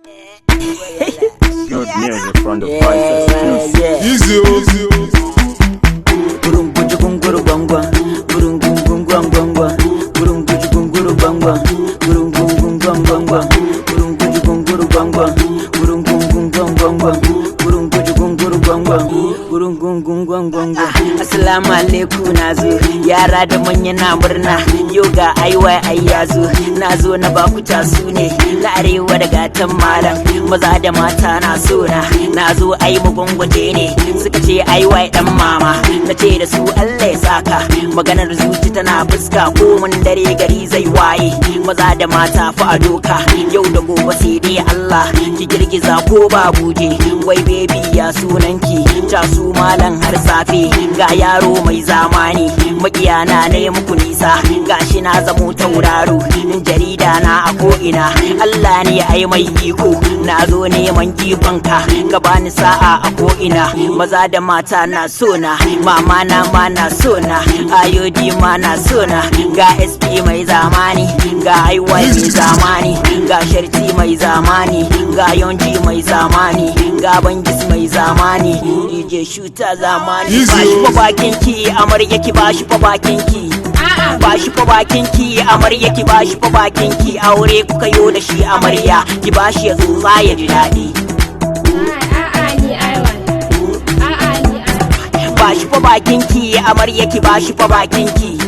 Good music from the voices. Easy. Gurung guju gunguru gwangwa, gurung gung gwangwa, gurung guju gunguru gwangwa, gurung gung gwangwa, gurung guju gunguru gwangwa, gurung gung gwangwa, gurung guju gunguru gwangwa, gurung gung gwangwa. Assalamu alaikum nazo, yara da manya na murna, yau ga Y.A.S nazo na baku tasu ne, na arewa da gatan malam, maza da mata na sona, nazo ai mugungwaje ne, suka ce Y dan mama, nace da su Allah ya saka, maganar zuci tana fuska ko mun dare gari zai waye, maza da mata fa a doka, yau da gobe sai dai Allah, ki girgiza ko ba buje, wai baby ya sunanki, tasu malam har safe, ga yaro mai zamani, makiyana ne muku nisa, gashi na zamo tauraro, jarida na a ko'ina, Allah ne ai mai iko, na zo neman kifanka, ka bani sa'a a ko'ina, maza da mata na sona, mama na ma na sona, ayodi ma na sona, ga SP mai zamani, ga IY mai zamani, ga sharti mai zamani, ga yonji mai zamani, ga bangis mai zamani, DJ shuta zamani. Bashi fa bakin ki amarya ki, bashi fa bakin ki, bashi fa bakin ki amarya ki, bashi fa bakin ki, aure kuka yo da shi amarya ki, bashi ya tsotsa ya ji daɗi. Bashi fa bakin ki amarya ki, bashi fa bakin ki,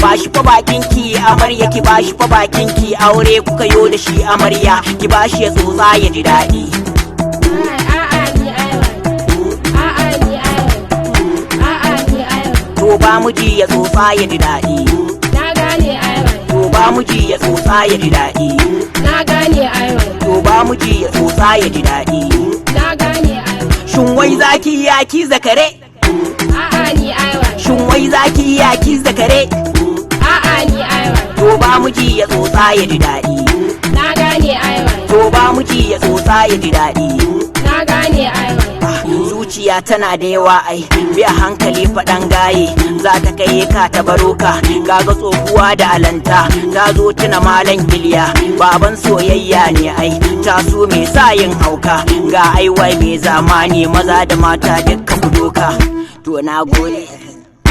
bashi fa bakin ki amarya ki, bashi fa bakin ki, aure kuka yo da shi amarya ki, bashi ya tsotsa ya ji daɗi. To ba miji ya tsotsa ya ji daɗi. Na gane aiwai. To ba miji ya tsotsa ya ji daɗi. Na gane aiwai. To ba miji ya tsotsa ya ji daɗi. Na gane aiwai. Shin wai zaki ya ki zakare? A'a ni aiwai. Shin wai zaki ya ki zakare? A'a ni aiwai. To ba miji ya tsotsa ya ji daɗi. Na gane aiwai. To ba miji ya tsotsa ya ji daɗi. Na gane aiwai. Zuciya tana da yawa ai, biya hankali faɗan gaye, za ta kai ka ta baro ka, kaga tsohuwa da alanta, ta zo tuna malan kiliya, baban soyayya ne ai, ta so mai sayin hauka, ga aiwai mai zamani, maza da mata dukka ku doka, to na gode.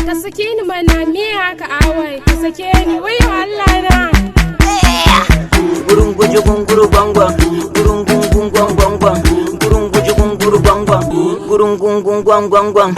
Ka sake ni mana me haka awai, ka sake ni, wayo Allah na. Gurun guju gunguru gwangwan, gurun gungun gwangwan, gurun guju gunguru gwangwan, gurun gungun gwangwan,